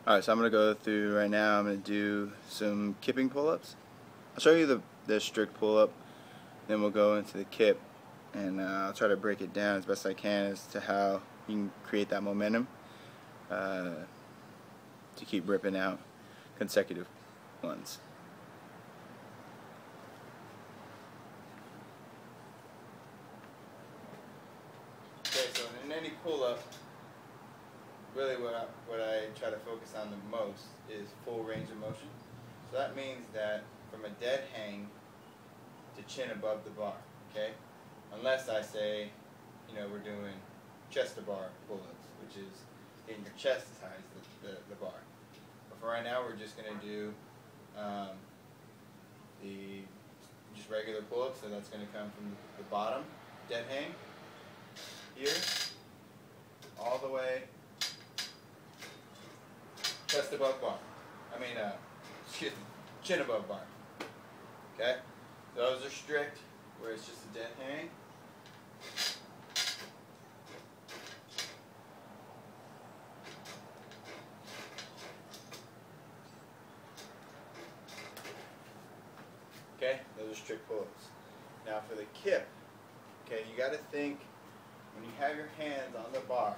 Alright, so I'm going to go through right now. I'm going to do some kipping pull-ups. I'll show you the strict pull-up, then we'll go into the kip, and I'll try to break it down as best I can as to how you can create that momentum to keep ripping out consecutive ones. Okay, so in any pull-up, really what I try to focus on the most is full range of motion. So that means that from a dead hang to chin above the bar, okay? Unless I say, you know, we're doing chest to bar pull-ups, which is getting your chest as high as the bar. But for right now, we're just going to do just regular pull-ups, so that's going to come from the bottom, dead hang, here, all the way, chest above bar. Excuse me, chin above bar. Okay? Those are strict, where it's just a dead hang. Okay? Those are strict pull-ups. Now for the kip, okay, you got to think, when you have your hands on the bar,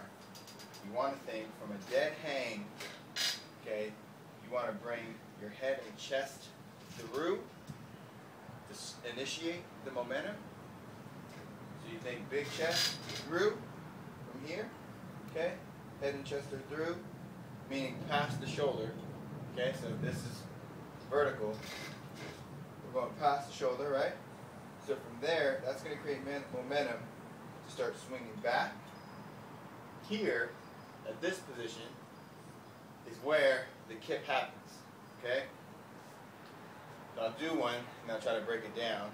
you want to think from a dead hang, okay, you want to bring your head and chest through to initiate the momentum. So you think big chest through from here, okay, head and chest are through, meaning past the shoulder, okay, so this is vertical, we're going past the shoulder, right? So from there, that's going to create momentum to start swinging back. Here, at this position, is where the kip happens, okay? So I'll do one, and I'll try to break it down.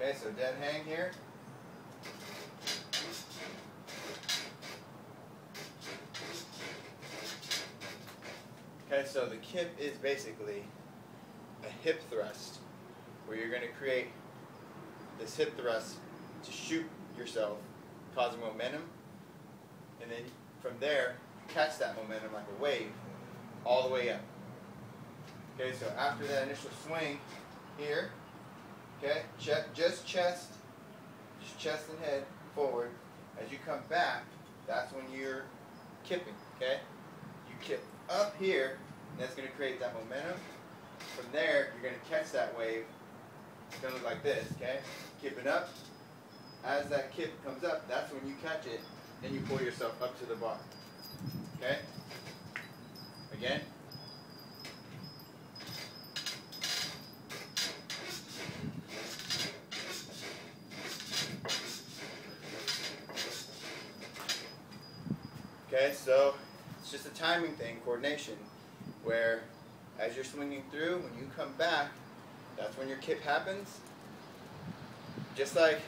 Okay, so dead hang here. Okay, so the kip is basically a hip thrust, where you're going to create this hip thrust to shoot yourself, causing momentum, and then from there, catch that momentum like a wave all the way up. Okay, so after that initial swing here, okay, just chest and head forward. As you come back, that's when you're kipping, okay? You kip up here, and that's going to create that momentum. From there, you're going to catch that wave. It's going to look like this, okay? Kipping up. As that kip comes up, that's when you catch it, and you pull yourself up to the bar. Okay? Again. Okay, so it's just a timing thing, coordination, where as you're swinging through, when you come back, that's when your kip happens. Just like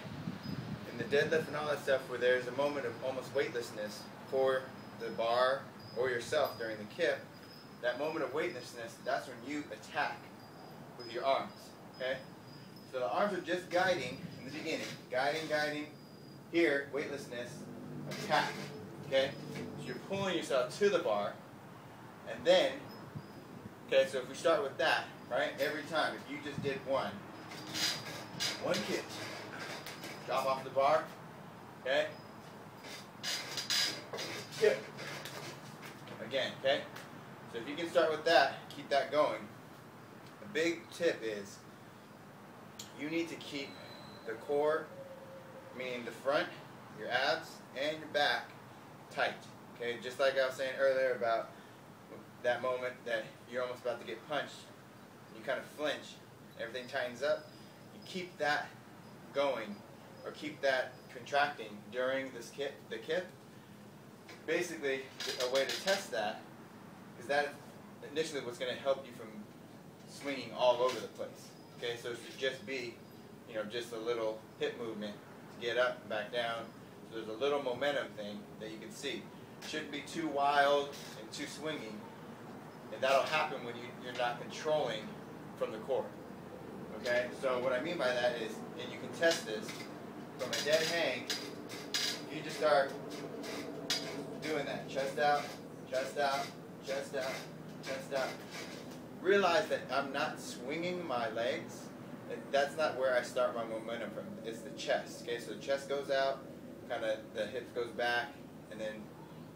in the deadlift and all that stuff, where there's a moment of almost weightlessness for the bar or yourself during the kip, that moment of weightlessness, that's when you attack with your arms, okay? So the arms are just guiding in the beginning, guiding, here, weightlessness, attack, okay? So you're pulling yourself to the bar, and then, okay, so if we start with that, right, every time, if you just did one kip, drop off the bar, okay, kip, again, okay? So if you can start with that, keep that going. A big tip is you need to keep the core, meaning the front, your abs, and your back tight, okay? Just like I was saying earlier about that moment that you're almost about to get punched, you kind of flinch, everything tightens up. You keep that going, or keep that contracting during this the kip. Basically, a way to test that is that initially what's going to help you from swinging all over the place. Okay, so it should just be, you know, just a little hip movement to get up and back down. So there's a little momentum thing that you can see. It shouldn't be too wild and too swinging, and that'll happen when you're not controlling from the core. Okay, so what I mean by that is, and you can test this, from a dead hang, you to start doing that. Chest out, chest out, chest out, chest out. Realize that I'm not swinging my legs. That's not where I start my momentum from. It's the chest. Okay, so the chest goes out, kind of the hips goes back, and then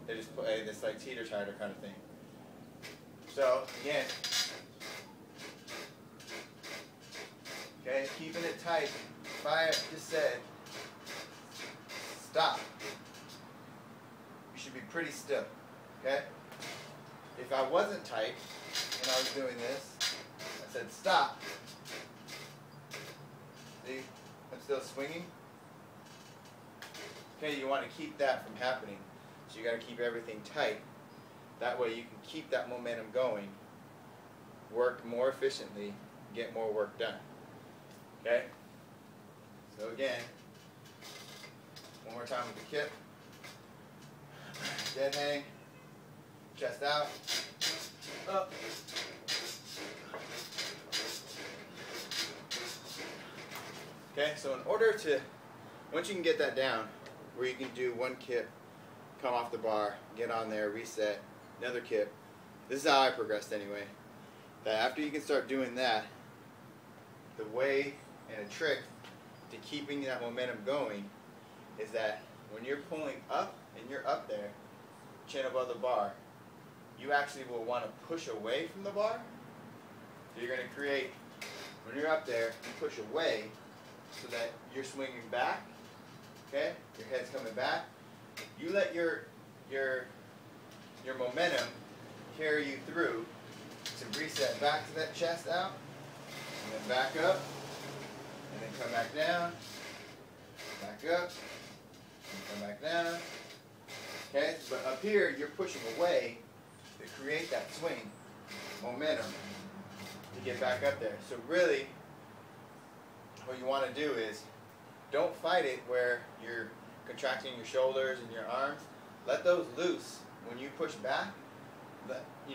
they just play this like teeter-totter kind of thing. So again, okay, keeping it tight. If I just said stop, you should be pretty still. Okay. If I wasn't tight and I was doing this, I said stop. See, I'm still swinging. Okay, you want to keep that from happening. So you got to keep everything tight. That way you can keep that momentum going, work more efficiently, get more work done. Okay? So again, one more time with the kip. Dead hang, chest out, up. Okay, so in order to, once you can get that down, where you can do one kip, come off the bar, get on there, reset, another kip. This is how I progressed anyway. That after you can start doing that, the way and a trick to keeping that momentum going is that when you're pulling up and you're up there, chin above the bar, you actually will want to push away from the bar. So you're going to create, when you're up there, you push away so that you're swinging back, okay? Your head's coming back. You let your momentum carry you through to reset back to that chest out, and then back up, and then come back down, back up, and come back down. Okay, but up here you're pushing away to create that swing momentum to get back up there. So really, what you want to do is don't fight it where you're contracting your shoulders and your arms. Let those loose. When you push back,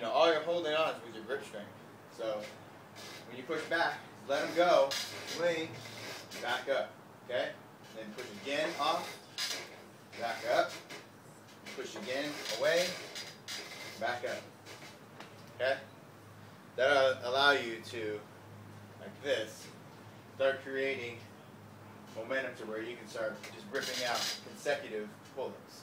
all you're holding on is with your grip strength. So when you push back, let them go, swing, back up. Okay? Then push again off, back up, push again away, back up. Okay? That'll allow you to, like this, start creating momentum to where you can start just ripping out consecutive pull-ups.